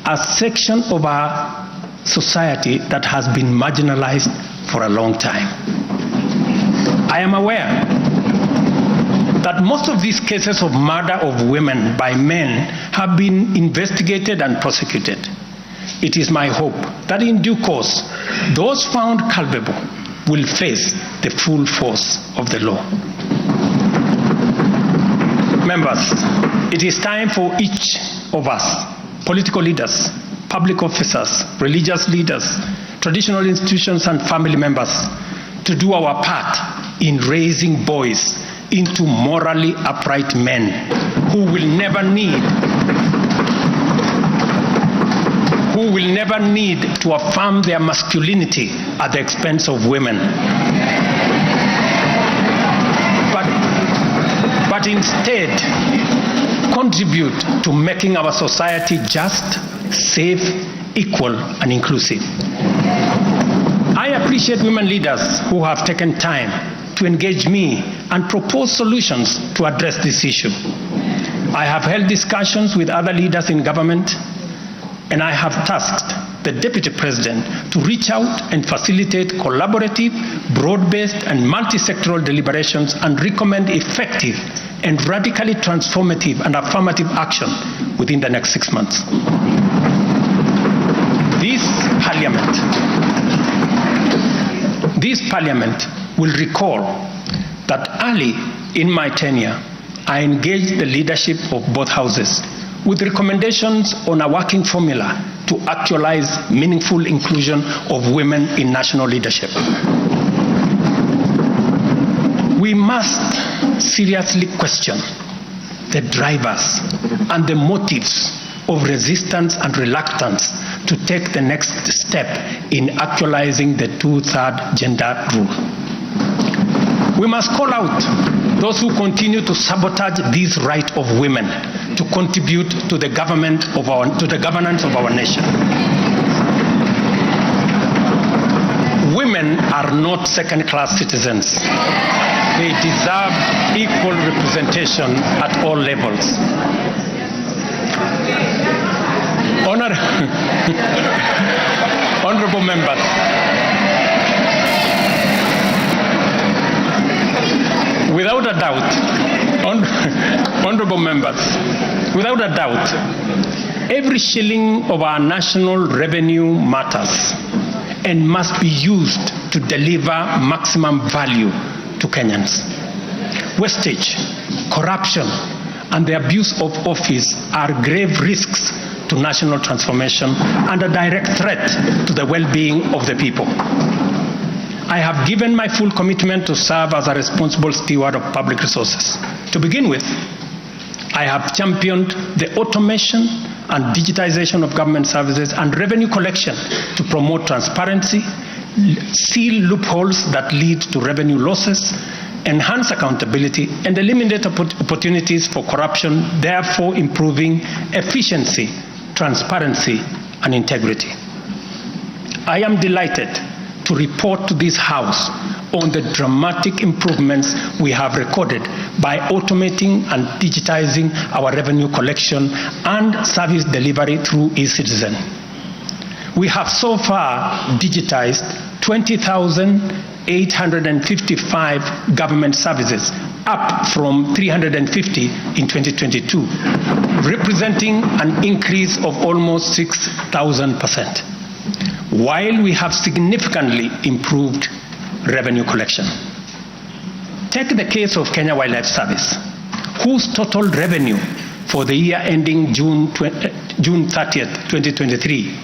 a section of our society that has been marginalized for a long time. I am aware that most of these cases of murder of women by men have been investigated and prosecuted. It is my hope that in due course, those found culpable will face the full force of the law. Members, it is time for each of us, political leaders, public officers, religious leaders, traditional institutions, and family members, to do our part in raising boys into morally upright men who will never need to affirm their masculinity at the expense of women, but instead contribute to making our society just, safe, equal, and inclusive. I appreciate women leaders who have taken time to engage me and propose solutions to address this issue. I have held discussions with other leaders in government, and I have tasked the Deputy President to reach out and facilitate collaborative, broad-based, and multi-sectoral deliberations and recommend effective and radically transformative and affirmative action within the next 6 months. This Parliament will recall that early in my tenure, I engaged the leadership of both houses with recommendations on a working formula to actualize meaningful inclusion of women in national leadership. We must seriously question the drivers and the motives of resistance and reluctance to take the next step in actualizing the two-thirds gender rule. We must call out those who continue to sabotage this right of women to contribute to the governance of our nation. Women are not second-class citizens. They deserve equal representation at all levels. Honorable members, without a doubt, honorable members, without a doubt, every shilling of our national revenue matters and must be used to deliver maximum value to Kenyans. Wastage, corruption, and the abuse of office are grave risks to national transformation and a direct threat to the well-being of the people. I have given my full commitment to serve as a responsible steward of public resources. To begin with, I have championed the automation and digitization of government services and revenue collection to promote transparency, seal loopholes that lead to revenue losses, enhance accountability, and eliminate opportunities for corruption, therefore improving efficiency, transparency, and integrity. I am delighted to report to this House on the dramatic improvements we have recorded by automating and digitizing our revenue collection and service delivery through eCitizen. We have so far digitized 20,855 government services, up from 350 in 2022, representing an increase of almost 6,000%, while we have significantly improved revenue collection. Take the case of Kenya Wildlife Service, whose total revenue for the year ending June 30th, 2023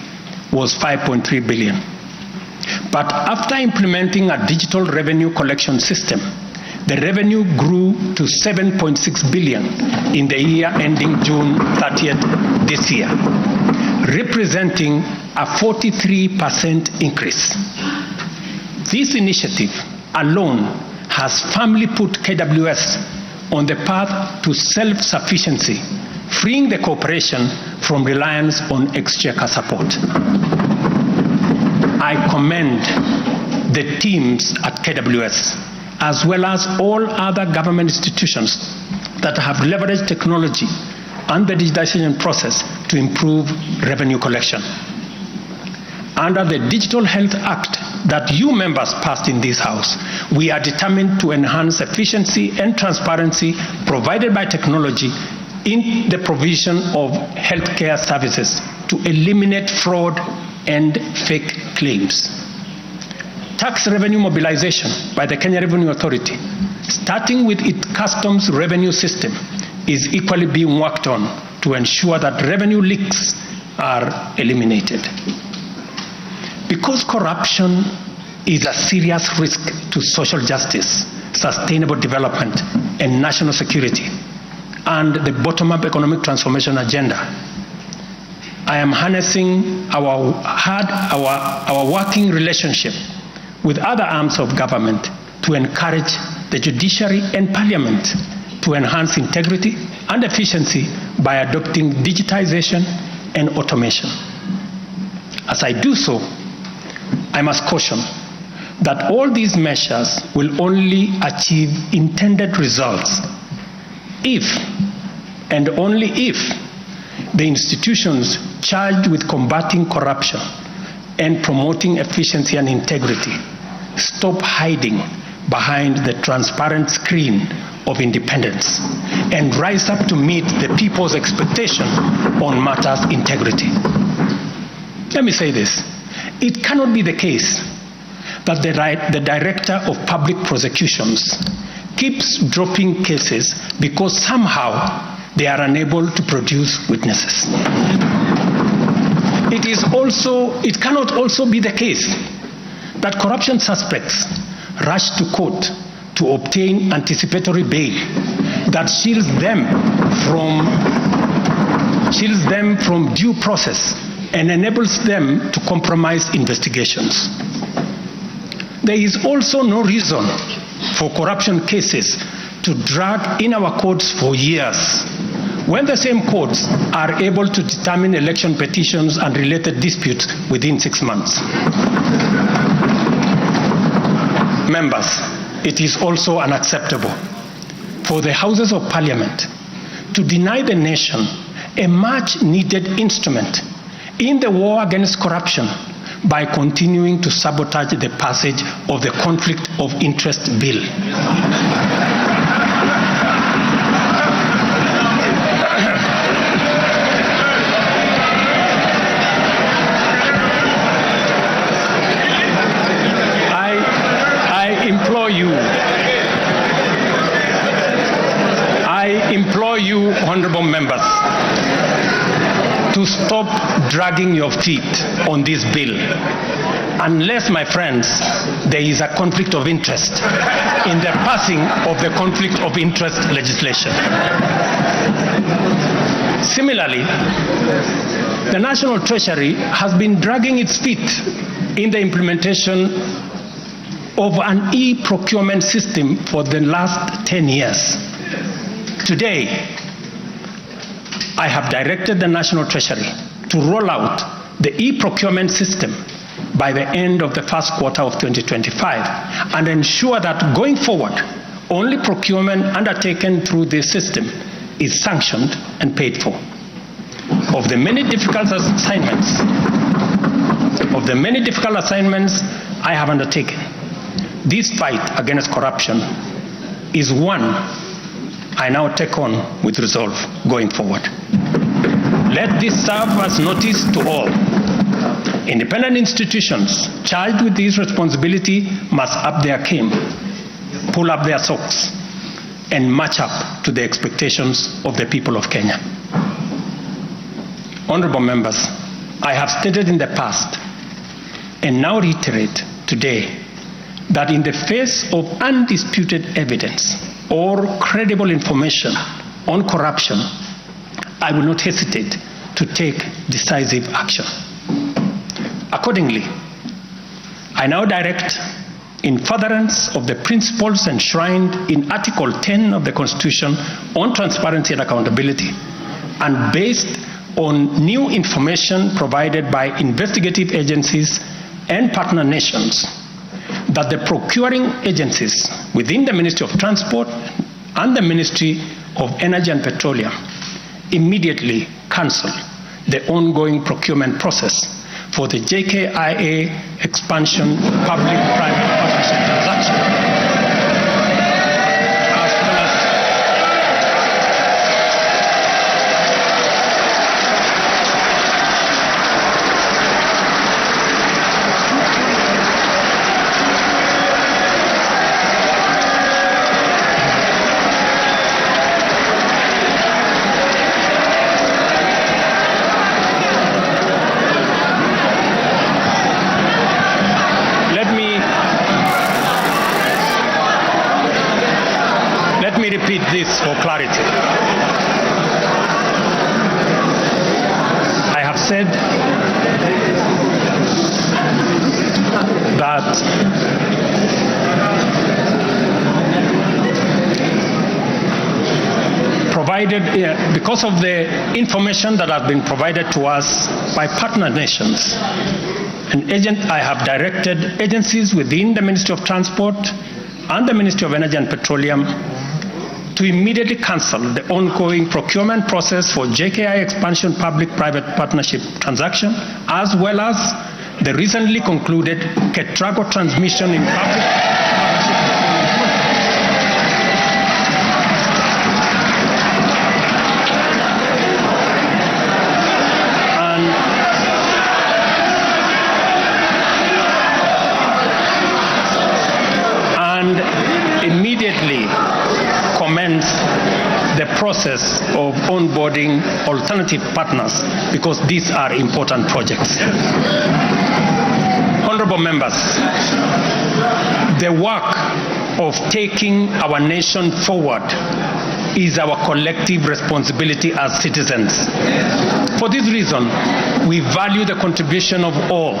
was 5.3 billion. But after implementing a digital revenue collection system, the revenue grew to 7.6 billion in the year ending June 30th this year, representing a 43% increase. This initiative alone has firmly put KWS on the path to self-sufficiency, freeing the corporation from reliance on exchequer support. I commend the teams at KWS, as well as all other government institutions that have leveraged technology and the digitization process to improve revenue collection. Under the Digital Health Act that you members passed in this House, we are determined to enhance efficiency and transparency provided by technology in the provision of healthcare services to eliminate fraud and fake claims. Tax revenue mobilization by the Kenya Revenue Authority, starting with its customs revenue system, is equally being worked on to ensure that revenue leaks are eliminated. Because corruption is a serious risk to social justice, sustainable development, and national security, and the bottom-up economic transformation agenda, I am harnessing our working relationship with other arms of government to encourage the judiciary and parliament to enhance integrity and efficiency by adopting digitization and automation. As I do so, I must caution that all these measures will only achieve intended results if, and only if, the institutions charged with combating corruption and promoting efficiency and integrity stop hiding behind the transparent screen of independence and rise up to meet the people's expectation on matters integrity. Let me say this. It cannot be the case that the Director of Public Prosecutions keeps dropping cases because somehow they are unable to produce witnesses. It cannot also be the case that corruption suspects rush to court to obtain anticipatory bail that shields them from shields them from due process and enables them to compromise investigations. There is also no reason for corruption cases to drag in our courts for years, when the same courts are able to determine election petitions and related disputes within 6 months. Members, it is also unacceptable for the Houses of Parliament to deny the nation a much-needed instrument in the war against corruption by continuing to sabotage the passage of the Conflict of Interest Bill. I implore you, honorable members, to stop dragging your feet on this bill, unless, my friends, there is a conflict of interest in the passing of the conflict of interest legislation. Similarly, the National Treasury has been dragging its feet in the implementation of an e-procurement system for the last 10 years. Today, I have directed the National Treasury to roll out the e-procurement system by the end of the first quarter of 2025 and ensure that going forward, only procurement undertaken through this system is sanctioned and paid for. Of the many difficult assignments I have undertaken, this fight against corruption is one I now take on with resolve going forward. Let this serve as notice to all. Independent institutions charged with this responsibility must up their game, pull up their socks, and match up to the expectations of the people of Kenya. Honorable members, I have stated in the past and now reiterate today that in the face of undisputed evidence or credible information on corruption, I will not hesitate to take decisive action. Accordingly, I now direct, in furtherance of the principles enshrined in Article 10 of the Constitution on transparency and accountability, and based on new information provided by investigative agencies and partner nations, that the procuring agencies within the Ministry of Transport and the Ministry of Energy and Petroleum immediately cancel the ongoing procurement process for the JKIA expansion public-private partnership transaction. Repeat this for clarity. I have said that because of the information that has been provided to us by partner nations, I have directed agencies within the Ministry of Transport and the Ministry of Energy and Petroleum to immediately cancel the ongoing procurement process for JKI expansion public-private partnership transaction, as well as the recently concluded Ketrago transmission in public partnership. And immediately commence the process of onboarding alternative partners, because these are important projects. Honorable members, the work of taking our nation forward is our collective responsibility as citizens. For this reason, we value the contribution of all,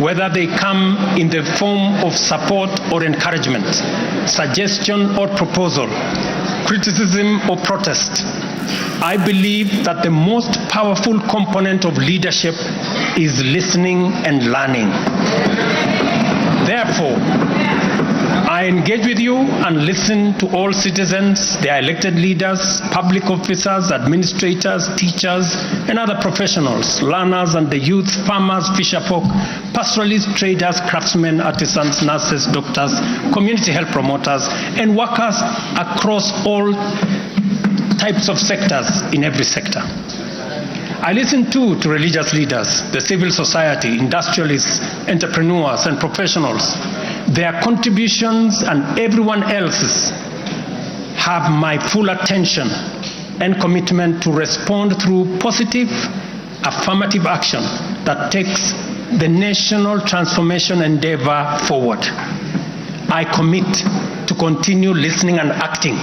whether they come in the form of support or encouragement, suggestion or proposal, criticism or protest. I believe that the most powerful component of leadership is listening and learning. Therefore, I engage with you and listen to all citizens, their elected leaders, public officers, administrators, teachers, and other professionals, learners and the youth, farmers, fisherfolk, pastoralists, traders, craftsmen, artisans, nurses, doctors, community health promoters, and workers across all types of sectors in every sector. I listen too to religious leaders, the civil society, industrialists, entrepreneurs, and professionals. Their contributions and everyone else's have my full attention and commitment to respond through positive, affirmative action that takes the national transformation endeavor forward. I commit to continue listening and acting,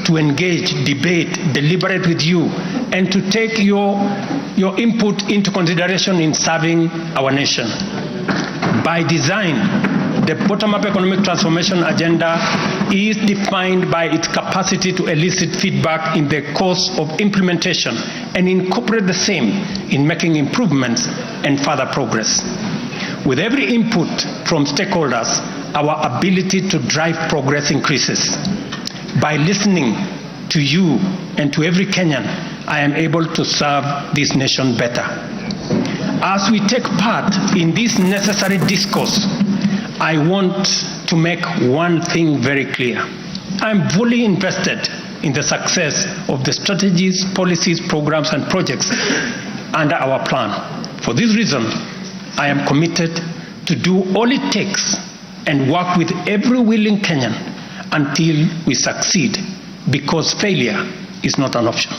to engage, debate, deliberate with you, and to take your input into consideration in serving our nation. By design, the bottom-up economic transformation agenda is defined by its capacity to elicit feedback in the course of implementation and incorporate the same in making improvements and further progress. With every input from stakeholders, our ability to drive progress increases. By listening to you and to every Kenyan, I am able to serve this nation better. As we take part in this necessary discourse, I want to make one thing very clear. I am fully invested in the success of the strategies, policies, programs, and projects under our plan. For this reason, I am committed to do all it takes and work with every willing Kenyan until we succeed, because failure is not an option.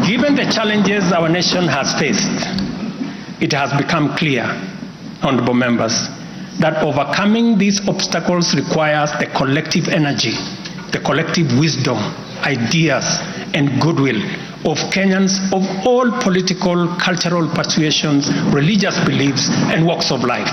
Given the challenges our nation has faced, it has become clear, honorable members, that overcoming these obstacles requires the collective energy, the collective wisdom, ideas, and goodwill of Kenyans of all political, cultural persuasions, religious beliefs, and walks of life.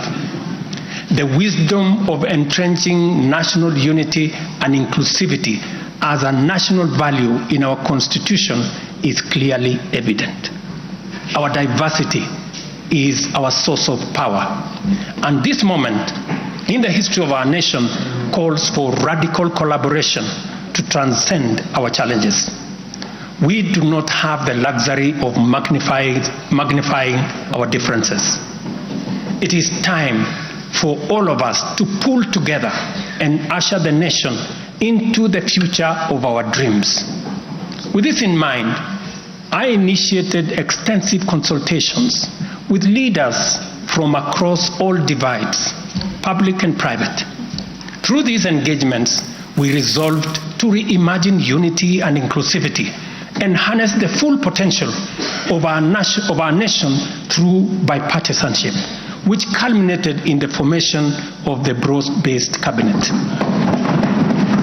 The wisdom of entrenching national unity and inclusivity as a national value in our Constitution is clearly evident. Our diversity is our source of power. And this moment in the history of our nation calls for radical collaboration to transcend our challenges. We do not have the luxury of magnifying our differences. It is time for all of us to pull together and usher the nation into the future of our dreams. With this in mind, I initiated extensive consultations with leaders from across all divides, public and private. Through these engagements, we resolved to reimagine unity and inclusivity and harness the full potential of our nation through bipartisanship, which culminated in the formation of the broad-based cabinet.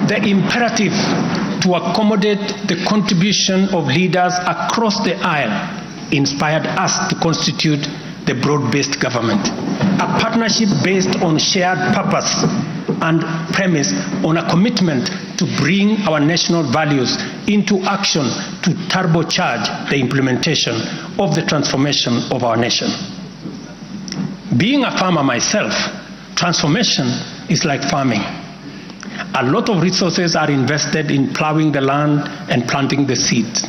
The imperative to accommodate the contribution of leaders across the aisle inspired us to constitute the broad-based government, a partnership based on shared purpose and premise on a commitment to bring our national values into action to turbocharge the implementation of the transformation of our nation. Being a farmer myself, transformation is like farming. A lot of resources are invested in plowing the land and planting the seeds,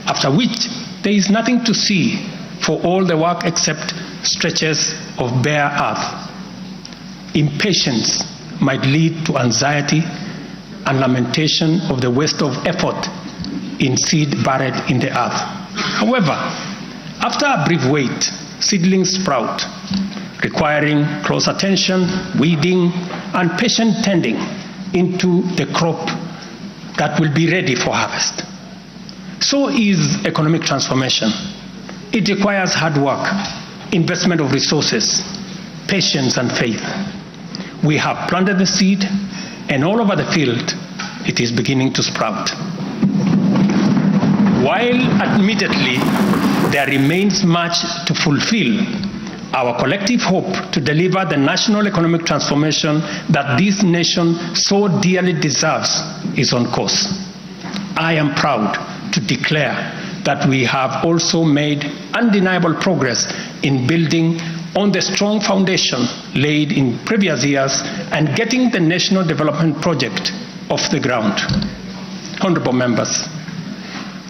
after which there is nothing to see for all the work except stretches of bare earth. Impatience might lead to anxiety and lamentation of the waste of effort in seed buried in the earth. However, after a brief wait, seedlings sprout, requiring close attention, weeding, and patient tending into the crop that will be ready for harvest. So is economic transformation. It requires hard work, investment of resources, patience, and faith. We have planted the seed, and all over the field, it is beginning to sprout. While admittedly there remains much to fulfill, our collective hope to deliver the national economic transformation that this nation so dearly deserves is on course. I am proud to declare that we have also made undeniable progress in building on the strong foundation laid in previous years and getting the national development project off the ground. Honorable members,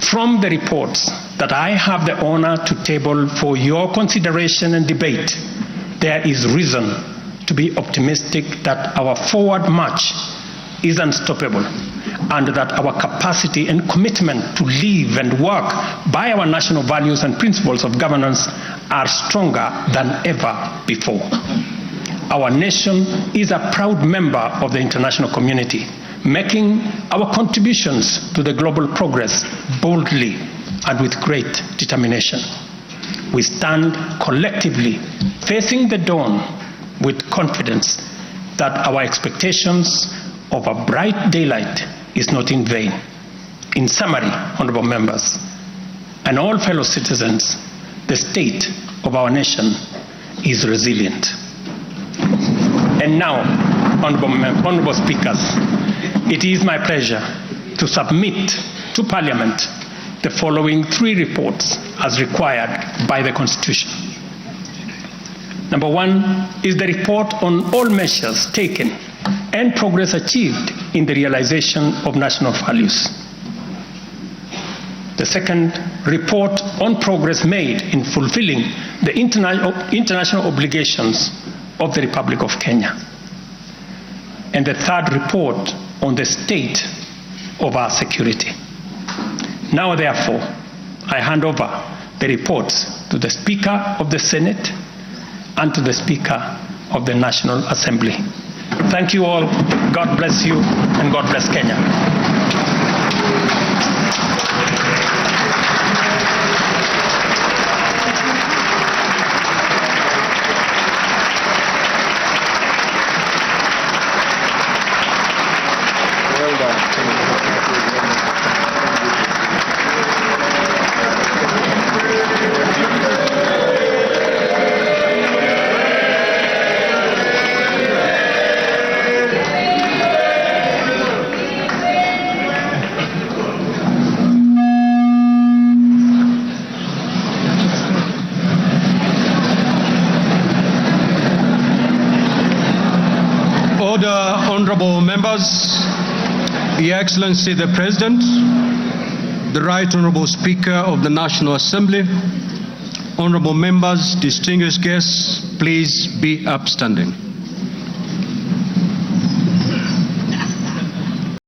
from the reports that I have the honor to table for your consideration and debate, there is reason to be optimistic that our forward march is unstoppable and that our capacity and commitment to live and work by our national values and principles of governance are stronger than ever before. Our nation is a proud member of the international community, making our contributions to the global progress boldly and with great determination. We stand collectively facing the dawn with confidence that our expectations of a bright daylight is not in vain. In summary, honorable members, and all fellow citizens, the state of our nation is resilient. And now, honorable speakers, it is my pleasure to submit to Parliament the following 3 reports as required by the Constitution. Number 1 is the report on all measures taken and progress achieved in the realization of national values. The second, report on progress made in fulfilling the international obligations of the Republic of Kenya. And the third, report on the state of our security. Now, therefore, I hand over the reports to the Speaker of the Senate and to the Speaker of the National Assembly. Thank you all. God bless you, and God bless Kenya. Honorable members, Your Excellency the President, the Right Honorable Speaker of the National Assembly, honorable members, distinguished guests, please be upstanding.